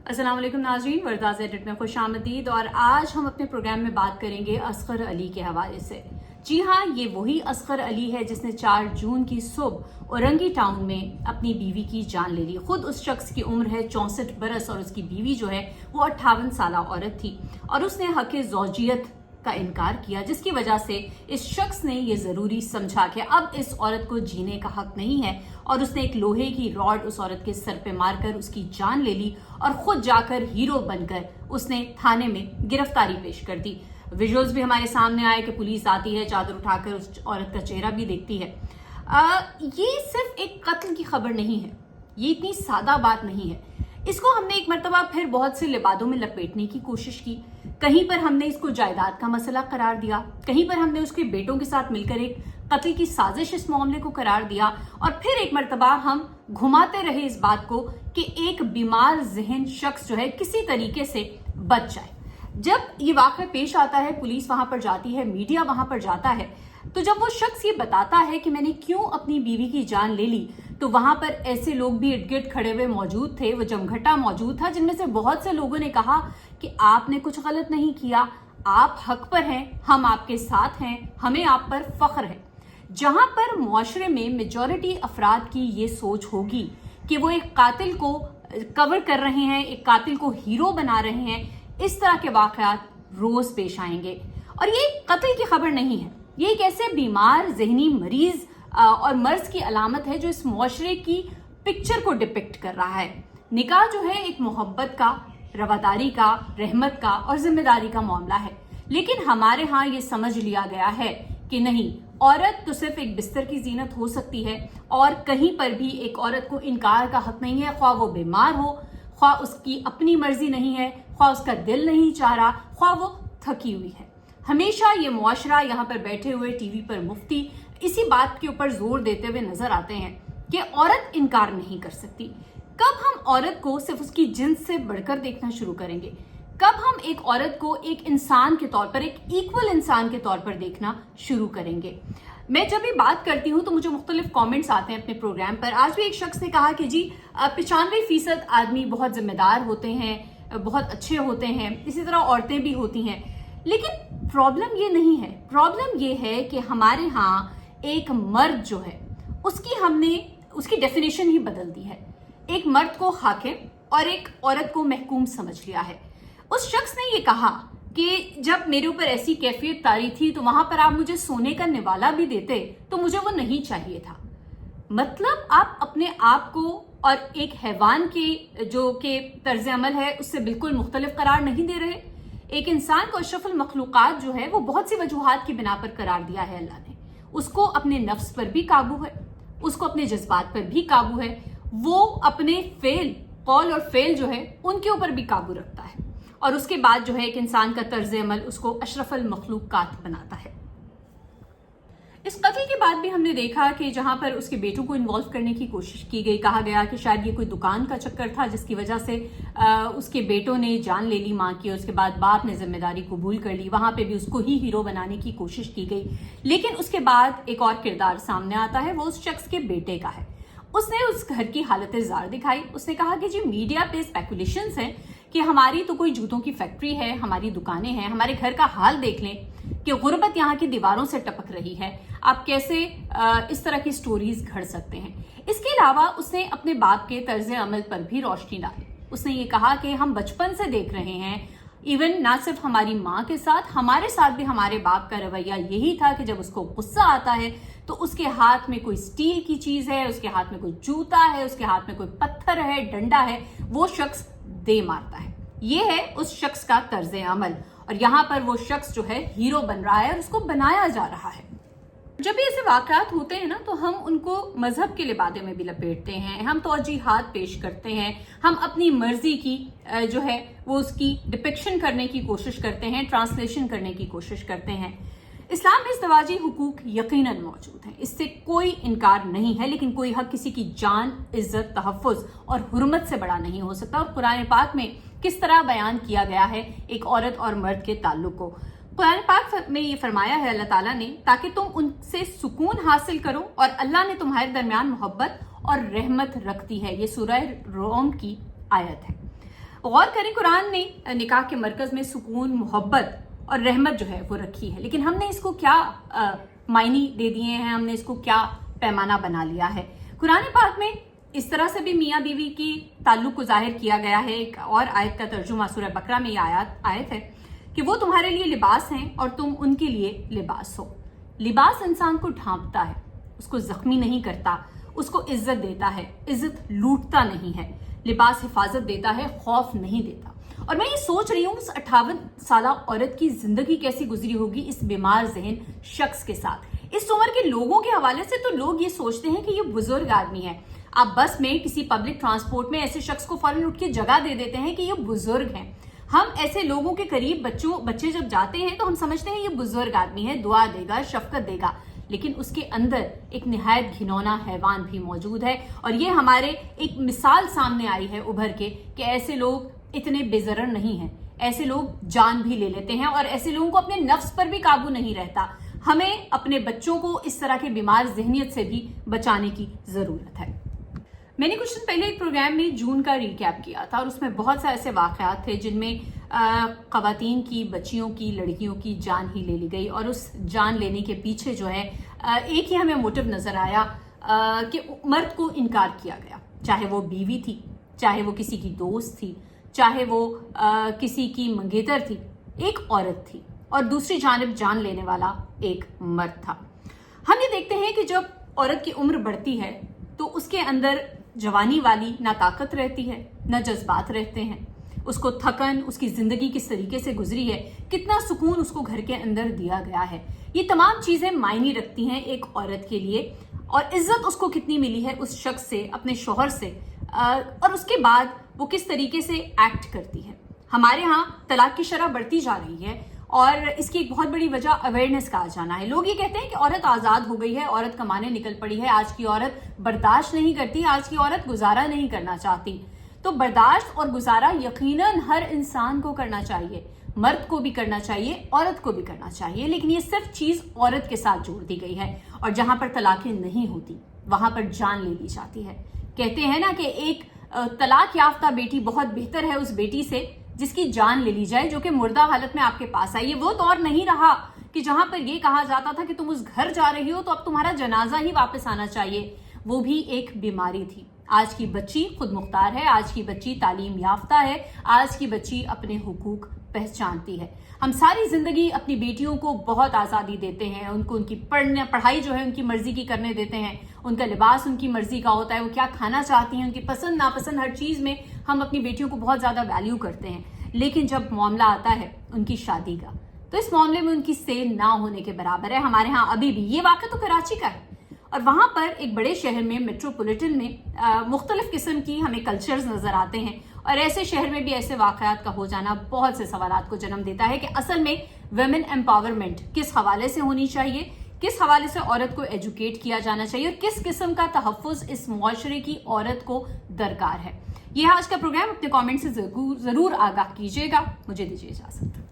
अस्सलाम वालेकुम नाज़रीन, वर्दाज़ एडिट में खुश आमदीद। और आज हम अपने प्रोग्राम में बात करेंगे असगर अली के हवाले से। जी हाँ, ये वही असगर अली है जिसने 4 जून की सुबह औरंगी टाउन में अपनी बीवी की जान ले ली। खुद उस शख्स की उम्र है 64 बरस और उसकी बीवी जो है वो 58 साल औरत थी और उसने हक़ ज़ौजियत का इनकार किया, जिसकी वजह से इस शख्स ने ये जरूरी समझा कि अब इस औरत को जीने का हक नहीं है और उसने एक लोहे की रॉड उस औरत के सर पे मारकर उसकी जान ले ली और खुद जाकर हीरो बनकर उसने थाने में गिरफ्तारी पेश कर दी। विजुअल्स भी हमारे सामने आए कि पुलिस आती है, चादर उठाकर उस औरत का चेहरा भी देखती है। ये सिर्फ एक कत्ल की खबर नहीं है, ये इतनी सादा बात नहीं है। इसको हमने एक मरतबा फिर बहुत से लिबादों में लपेटने की कोशिश की। कहीं पर हमने इसको जायदाद का मसला करार दिया, कहीं पर हमने उसके बेटों के साथ मिलकर एक कत्ल की साजिश इस मामले को करार दिया और फिर एक मरतबा हम घुमाते रहे इस बात को कि एक बीमार ज़हन शख्स जो है किसी तरीके से बच जाए। जब ये वाक़या पेश आता है, पुलिस वहां पर जाती है, मीडिया वहां पर जाता है, तो जब वो शख्स ये बताता है कि मैंने क्यों अपनी बीवी की जान ले ली, तो वहां पर ऐसे लोग भी इर्द गिर्द खड़े हुए मौजूद थे, वो जमघटा मौजूद था, जिनमें से बहुत से लोगों ने कहा कि आपने कुछ गलत नहीं किया, आप हक पर हैं, हम आपके साथ हैं, हमें आप पर फख्र है। जहां पर मुआशरे में मेजॉरिटी अफराद की ये सोच होगी कि वो एक कातिल को कवर कर रहे हैं, एक कातिल को हीरो बना रहे हैं, इस तरह के वाकयात रोज पेश आएंगे। और ये कत्ल की खबर नहीं है, ये एक ऐसे बीमार ज़हनी मरीज और मर्ज की अलामत है जो इस मुआशरे की पिक्चर को डिपिक्ट कर रहा है। निकाह जो है एक मोहब्बत का, रवादारी का, रहमत का और जिम्मेदारी का मामला है, लेकिन हमारे यहाँ ये समझ लिया गया है कि नहीं, औरत तो सिर्फ एक बिस्तर की जीनत हो सकती है और कहीं पर भी एक औरत को इनकार का हक नहीं है, ख्वाह वो बीमार हो, ख्वाह उसकी अपनी मर्जी नहीं है, ख्वाह उसका दिल नहीं चाह रहा, ख्वाह वो थकी हुई है। हमेशा ये मुआशरा, यहाँ पर बैठे हुए टीवी पर मुफ्ती इसी बात के ऊपर जोर देते हुए नजर आते हैं कि औरत इनकार नहीं कर सकती। कब हम औरत को सिर्फ उसकी जिन्स से बढ़कर देखना शुरू करेंगे? कब हम एक औरत को एक इंसान के तौर पर, एक इक्वल इंसान के तौर पर देखना शुरू करेंगे? मैं जब भी बात करती हूँ तो मुझे मुख्तलिफ कमेंट्स आते हैं अपने प्रोग्राम पर। आज भी एक शख्स ने कहा कि जी 95% आदमी बहुत जिम्मेदार होते हैं, बहुत अच्छे होते हैं, इसी तरह औरतें भी होती हैं। लेकिन प्रॉब्लम ये नहीं है, प्रॉब्लम ये है कि हमारे यहाँ एक मर्द जो है हमने उसकी डेफिनेशन ही बदल दी है। एक मर्द को हाकिम और एक औरत को महकूम समझ लिया है। उस शख्स ने ये कहा कि जब मेरे ऊपर ऐसी कैफियत तारी थी तो वहां पर आप मुझे सोने का निवाला भी देते तो मुझे वो नहीं चाहिए था। मतलब आप अपने आप को और एक हैवान के जो के तर्ज अमल है उससे बिल्कुल मुख्तलिफ करार नहीं दे रहे। एक इंसान को अशरफुल मखलूकात जो है वो बहुत सी वजूहात की बिना पर करार दिया है अल्लाह ने। उसको अपने नफ्स पर भी काबू है, उसको अपने जज्बात पर भी काबू है, वो अपने फेल, कौल और फेल जो है उनके ऊपर भी काबू रखता है और उसके बाद जो है एक इंसान का तर्ज अमल उसको अशरफुल मखलूकात बनाता है। इस कत्ल के बाद भी हमने देखा कि जहां पर उसके बेटों को इन्वॉल्व करने की कोशिश की गई, कहा गया कि शायद ये कोई दुकान का चक्कर था जिसकी वजह से उसके बेटों ने जान ले ली मां की और उसके बाद बाप ने जिम्मेदारी कबूल कर ली। वहां पे भी उसको ही हीरो बनाने की कोशिश की गई, लेकिन उसके बाद एक और किरदार सामने आता है, वो उस शख्स के बेटे का है। उसने उस घर की हालत जार दिखाई। उसने कहा कि जी मीडिया पे स्पेकुलेशंस हैं कि हमारी तो कोई जूतों की फैक्ट्री है, हमारी दुकानें हैं, हमारे घर का हाल देख लें कि गुर्बत यहाँ की दीवारों से टपक रही है, आप कैसे इस तरह की स्टोरीज घड़ सकते हैं। इसके अलावा उसने अपने बाप के तर्ज अमल पर भी रोशनी डाली। उसने ये कहा कि हम बचपन से देख रहे हैं, इवन ना सिर्फ हमारी माँ के साथ, हमारे साथ भी हमारे बाप का रवैया यही था कि जब उसको गुस्सा आता है तो उसके हाथ में कोई स्टील की चीज है, उसके हाथ में कोई जूता है, उसके हाथ में कोई पत्थर है, डंडा है, वो शख्स दे मारता है। ये है उस शख्स का तर्ज अमल और यहाँ पर वो शख्स जो है हीरो बन रहा है और उसको बनाया जा रहा है। जब भी ऐसे वाकयात होते हैं ना तो हम उनको मजहब के लिबादे में भी लपेटते हैं, हम तौजीहात पेश करते हैं, हम अपनी मर्जी की जो है वो उसकी डिपिक्शन करने की कोशिश करते हैं, ट्रांसलेशन करने की कोशिश करते हैं। इस्लाम में इज़्दिवाजी हुकूक यकीनन मौजूद हैं, इससे कोई इनकार नहीं है, लेकिन कोई हक किसी की जान, इज्जत, तहफ़्फ़ुज़ और हुर्मत से बड़ा नहीं हो सकता। और कुरान पाक में किस तरह बयान किया गया है एक औरत और मर्द के ताल्लुक को। कुरान पाक में ये फरमाया है अल्लाह ताला ने, ताकि तुम उनसे सुकून हासिल करो और अल्लाह ने तुम्हारे दरमियान मोहब्बत और रहमत रख दी है। ये सूरह रोम की आयत है। गौर करें, कुरान ने निकाह के मरकज में सुकून, मोहब्बत और रहमत जो है वो रखी है, लेकिन हमने इसको क्या मायने दे दिए हैं, हमने इसको क्या पैमाना बना लिया है। कुरान पाक में इस तरह से भी मियाँ बीवी की ताल्लुक को जाहिर किया गया है। एक और आयत का तर्जुमा सूरह बकरा में ये आयत है कि वो तुम्हारे लिए लिबास हैं और तुम उनके लिए लिबास हो। लिबास इंसान को ढांपता है, उसको जख्मी नहीं करता, उसको इज्जत देता है, इज्जत लूटता नहीं है। लिबास हिफाजत देता है, खौफ नहीं देता। और मैं ये सोच रही हूँ उस 58 साला औरत की जिंदगी कैसी गुजरी होगी इस बीमार जहन शख्स के साथ। इस उम्र के लोगों के हवाले से तो लोग ये सोचते हैं कि ये बुजुर्ग आदमी है। आप बस में, किसी पब्लिक ट्रांसपोर्ट में ऐसे शख्स को फौरन उठ के जगह दे देते हैं कि ये बुजुर्ग हैं। हम ऐसे लोगों के करीब बच्चे जब जाते हैं तो हम समझते हैं ये बुजुर्ग आदमी है, दुआ देगा, शफकत देगा, लेकिन उसके अंदर एक निहायत घिनौना हैवान भी मौजूद है। और ये हमारे एक मिसाल सामने आई है उभर के कि ऐसे लोग इतने बेजरर नहीं हैं, ऐसे लोग जान भी ले लेते हैं और ऐसे लोगों को अपने नफ्स पर भी काबू नहीं रहता। हमें अपने बच्चों को इस तरह के बीमार जहनियत से भी बचाने की जरूरत है। मैंने कुछ दिन पहले एक प्रोग्राम में जून का रिकैप किया था और उसमें बहुत से ऐसे वाक़यात थे जिनमें ख़वातीन की, बच्चियों की, लड़कियों की जान ही ले ली गई। और उस जान लेने के पीछे जो है एक ही हमें मोटिव नज़र आया कि मर्द को इनकार किया गया, चाहे वो बीवी थी, चाहे वो किसी की दोस्त थी, चाहे वो किसी की मंगेतर थी, एक औरत थी और दूसरी जानिब जान लेने वाला एक मर्द था। हम ये देखते हैं कि जब औरत की उम्र बढ़ती है तो उसके अंदर जवानी वाली ना ताकत रहती है, ना जज्बात रहते हैं। उसको थकन, उसकी जिंदगी किस तरीके से गुजरी है, कितना सुकून उसको घर के अंदर दिया गया है, ये तमाम चीजें मायने रखती हैं एक औरत के लिए। और इज्जत उसको कितनी मिली है उस शख्स से, अपने शौहर से, और उसके बाद वो किस तरीके से एक्ट करती है। हमारे यहाँ तलाक की शरह बढ़ती जा रही है और इसकी एक बहुत बड़ी वजह अवेयरनेस का आ जाना है। लोग ये कहते हैं कि औरत आज़ाद हो गई है, औरत कमाने निकल पड़ी है, आज की औरत बर्दाश्त नहीं करती, आज की औरत गुजारा नहीं करना चाहती। तो बर्दाश्त और गुजारा यकीनन हर इंसान को करना चाहिए, मर्द को भी करना चाहिए, औरत को भी करना चाहिए, लेकिन ये सिर्फ चीज़ औरत के साथ जोड़ दी गई है। और जहां पर तलाकें नहीं होती वहां पर जान ले ली जाती है। कहते हैं ना कि एक तलाक याफ्ता बेटी बहुत बेहतर है उस बेटी से जिसकी जान ले ली जाए, जो कि मुर्दा हालत में आपके पास आई है। वो दौर नहीं रहा कि जहां पर यह कहा जाता था कि तुम उस घर जा रही हो तो अब तुम्हारा जनाजा ही वापस आना चाहिए। वो भी एक बीमारी थी। आज की बच्ची खुद मुख्तार है, आज की बच्ची तालीम याफ्ता है, आज की बच्ची अपने हुकूक पहचानती है। हम सारी जिंदगी अपनी बेटियों को बहुत आज़ादी देते हैं, उनको उनकी पढ़ाई जो है उनकी मर्जी की करने देते हैं, उनका लिबास उनकी मर्जी का होता है, वो क्या खाना चाहती हैं, उनकी पसंद नापसंद, हर चीज़ में हम अपनी बेटियों को बहुत ज़्यादा वैल्यू करते हैं। लेकिन जब मामला आता है उनकी शादी का, तो इस मामले में उनकी से ना होने के बराबर है। हमारे यहाँ अभी भी ये वाक़या तो कराची का है और वहां पर एक बड़े शहर में, मेट्रोपॉलिटन में मुख्तलिफ किस्म की हमें कल्चर्स नजर आते हैं। और ऐसे शहर में भी ऐसे वाक़यात का हो जाना बहुत से सवालात को जन्म देता है कि असल में वुमेन एम्पावरमेंट किस हवाले से होनी चाहिए, किस हवाले से औरत को एजुकेट किया जाना चाहिए और किस किस्म का तहफ़्फ़ुज़ इस मुआशरे की औरत को दरकार है। ये आज का प्रोग्राम। अपने कमेंट से जरूर आगाह कीजिएगा। मुझे दीजिए इजाज़त।